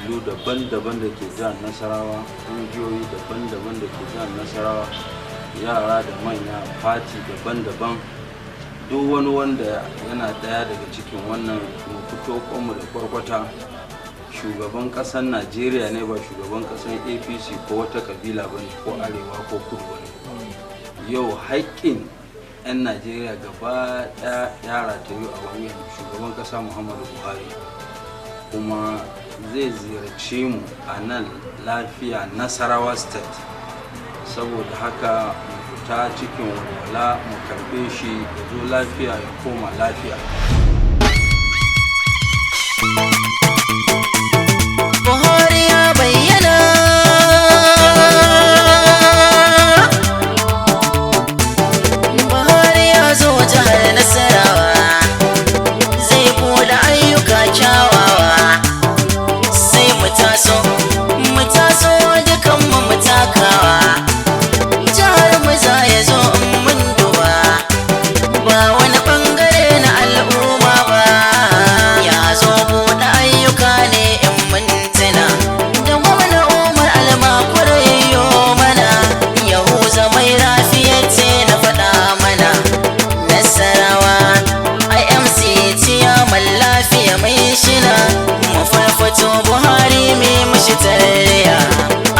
ƙabilu daban-daban da ke jihar Nasarawa, ƙungiyoyi daban-daban da ke jihar Nasarawa, yara da manya, fati daban-daban, duk wani wanda yana ɗaya daga cikin wannan mu fito kwanmu da kwarkwata. Shugaban ƙasar Najeriya ne, ba shugaban ƙasar APC ko wata ƙabila ba ne, ko arewa ko kudu ba ne. Yau haƙƙin 'yan Najeriya gaba ɗaya ya ratayu a wani shugaban ƙasa Muhammadu Buhari, kuma zai ziyarce mu a nan lafiya Nasarawa State. Saboda haka mu fita cikin walwala mu karɓe shi ya zo lafiya ya koma lafiya. Buhari ya bayyana, Buhari ya zo jihar Nasarawa, zai buɗe ayyuka kyawawa, sai mu taso dukanmu mu takawa, jihar mu za ya zo in mun duba, ba wani ɓangare na al'umma ba, ya zo buɗe ayyuka ne in mun tuna, da gwamna Umar Almakur yayyo mana, Yahuza mai rafiyarce na faɗa mana, Nasarawa IMC ciyaman lafiya mai shina, mu farfato Buhari mai mashi tarayya,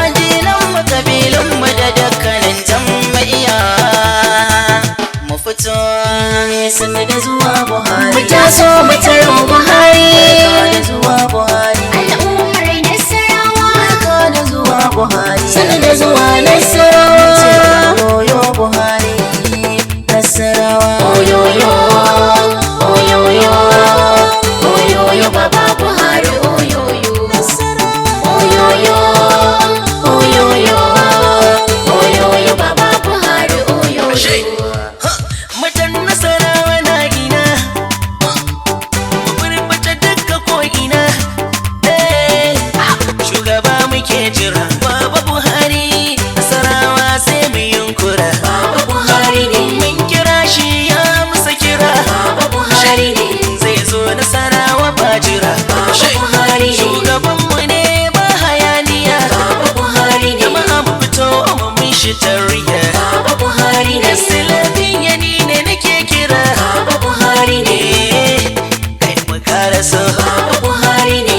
addinan mu kabilun mu da dukkanin jam'iyya, mu fito sannu da zuwa Buhari, mu taso mu taro Buhari, da zuwa Buhari, al'ummar Nasarawa, da zuwa Buhari, sannu da zuwa Nasarawa, oyoyo Buhari, Nasarawa, oyoyo, oyoyo, oyoyo baba Buhari, oyoyo, oyoyo, oyoyo, oyoyo baba Buhari, oyoyo. mutan Nasarawa na gina, mu furfata dukka ko'ina, shugaba muke jira, Baba Buhari, Nasarawa sai mu yunkura, Baba Buhari ne, mun kira shi ya amsa kira, Baba Buhari ne, zai zo Nasarawa ba jira, Baba Buhari ne, shugabanmu ne ba hayaniya, Baba Buhari ne, jama'a mu fito mu mishi tarayya, Baba Buhari ne, Silafin ni ne nake kira, Baba Buhari ne, kai mu karaso, Baba Buhari ne,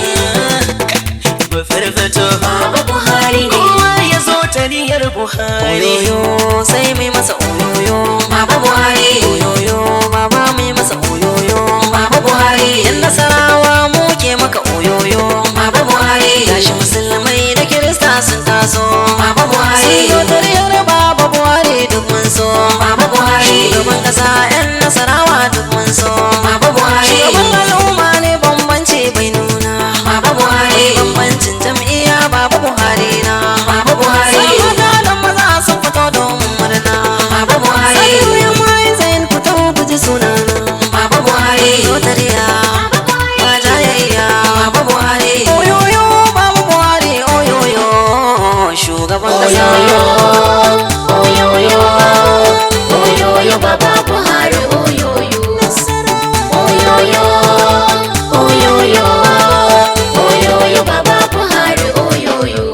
mu farfato, Baba Buhari ne, kowa ya zo ta niyyar Buhari, oyoyo sai mai masa oyoyo, Baba Buhari, oyoyo baba mai masa oyoyo, Baba Buhari, yan Nasarawa muke maka oyoyo, Baba Buhari, gashi musulmai da Kirista sun taso, Baba Buhari, sun zo tariyar Baba Buhari duk mun so, Baba Buhari, shugaban kasa yan Nasarawa duk mun so, Baba Buhari, shugaban al'umma ne bambanci bai nuna, Baba Buhari, bambancin jam'iyya Baba Buhari na, Baba Buhari, mutanen maza sun fito domin murna, Baba Buhari, sanin mai zain fito guji sunana, Baba Buhari, Zotariya ba jayayya, Baba Buhari, oyoyo Baba Buhari, oyoyo shugaban kasa, oyoyo, oyoyo baba Buhari, oyoyo, oyoyo, oyoyo, oyoyo baba Buhari, oyoyo.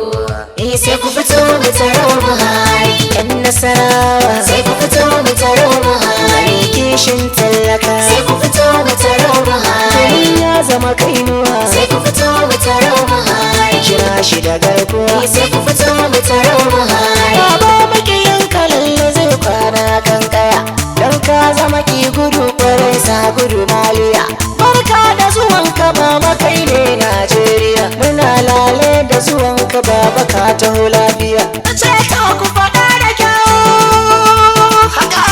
Sai ku fito mu taro Buhari, yan Nasarawa, sai ku fito mu taro Buhari, kishin tallaka, sai ku fito mu taro Buhari, ya zama kainuwa, sai ku fito mu taro Buhari, kira shi da garkuwa, sai ku fito mu taro Buhari, baba makiyin kalalle zai kwana kan kaya, don ka zama ki gudu kwarai sa gudu maliya, barka da zuwanka mama kai ne Najeriya, muna lale da zuwanka baba ka taho lafiya, ce ka ku faɗa da kyau haka,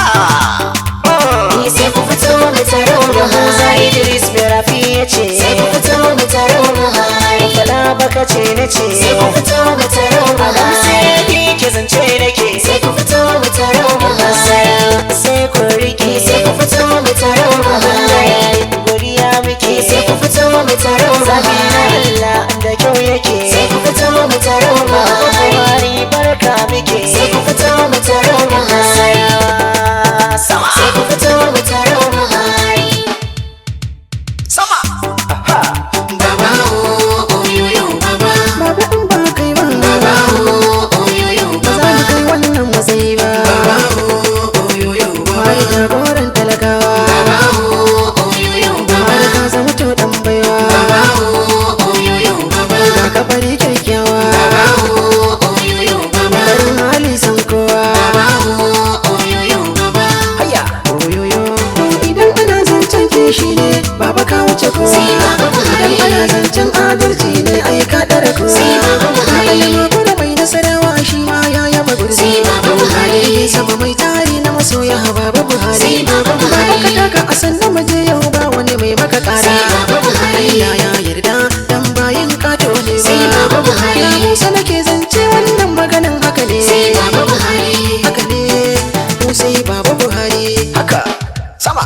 sai ku fito mu taro Buhari, Idris Berafi ya ce, sai ku fito mu taro Buhari, faɗa baka ce na ce, sai ku fito mu taro Buhari, sai ke zance nake, sai ku fito mu taro Buhari, sai ku rike, sai ku fito mu taro Buhari, godiya muke, sai ku fito mu taro zabi na Buhari, Allah da kyau yake, sai ku fito mu taro Buhari, sai baba Buhari. Allah ya yarda dan bayin kato ne ba. Sai baba Buhari. Ya Musa nake zance wannan maganan haka ne. Sai baba Buhari. Haka ne mu sai baba Buhari. Haka sama.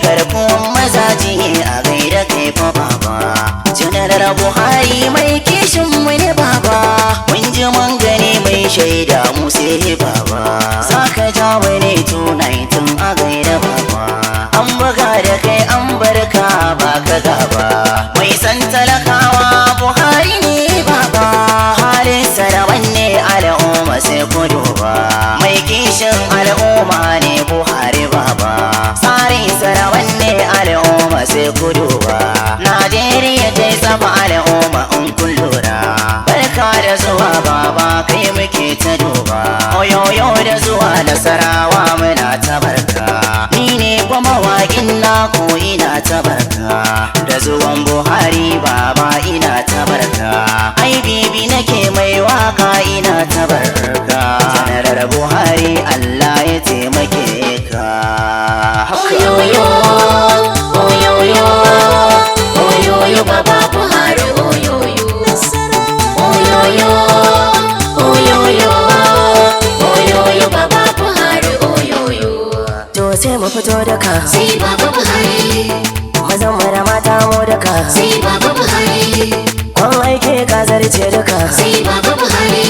Garkuwan mazaje a gaida kai fa baba. Janar Buhari mai kishin mu ne baba. Mun ji mun gani mai shaida mu sai baba. Zaka ja wani tunai tun a gaida baba. An buga da kai an barka ba ka gaba. Mai san talakawa Buhari ne baba. Halinsa da wanne al'umma sai ku duba. Mai kishin al'umma ne Buhari baba. Tsarinsa da wanne al'umma sai ku duba. Najeriya ta yi sama al'umma in kun lura. Barka da zuwa baba kai muke ta duba. Oyoyo da zuwa Nasarawa muna ta barka. Ni ne kuma waƙin naku ina ta barka. Da zuwan Buhari baba ina ta barka. Ai bibi nake mai waka ina ta barka. Janar Buhari Allah ya taimake ka. Oyoyo, oyoyo, oyoyo baba Buhari oyoyo. Oyoyo, oyoyo, oyoyo baba Buhari oyoyo. To sai mu fito daga. Sai baba Buhari. Mazan mu da mata mu daga. Sai baba Buhari. Kwan aike ka zarce duka. Sai baba Buhari.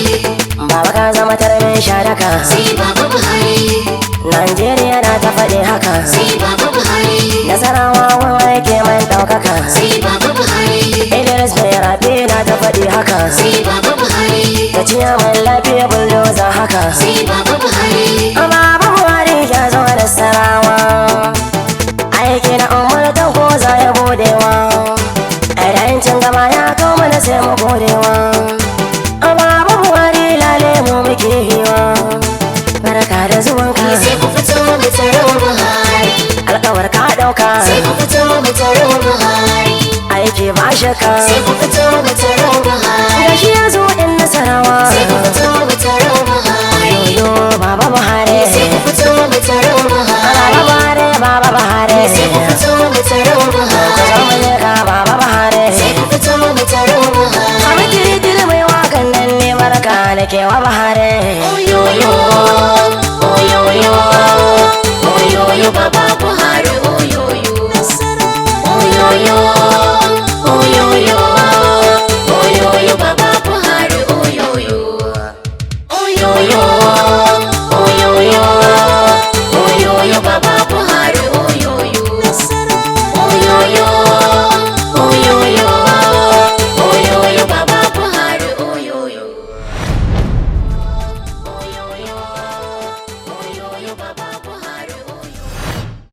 Baba ka zama tarbin sharaka. Sai baba Buhari. Najeriya na ta faɗi haka. Sai baba Buhari. Nasarawa kwan aike man ɗaukaka. Sai baba Buhari. Idris mai rafi na ta faɗi haka. Sai baba Buhari. Ta ciya mai lafiya buldoza haka. Sai baba Buhari. Baba Buhari ya zo da sarawa. Aiki na umartan ko za ya budewa. Aidancin gaba ya kawo mana sai mu godewa. Baba Buhari lale mu muke hiwa. Barka da zuwanka. Sai ku fito mu taro Buhari. Alƙawar ka ɗauka. Sai ku fito mu taro Buhari. Aiki ba shakka. Sai ku fito mu taro Buhari. Gashi ya zo ɗin Nasarawa. Sai ku fito mu taro Buhari. Yoyo Baba Buhari. Sai ku fito mu taro Buhari. Baba Buhari, Baba Buhari. Sai ku fito mu taro Buhari. Zo mu je ka Baba Buhari. Sai ku fito mu taro Buhari. Abin tiri mai wakan nan ne barka da kewa Buhari. Oyo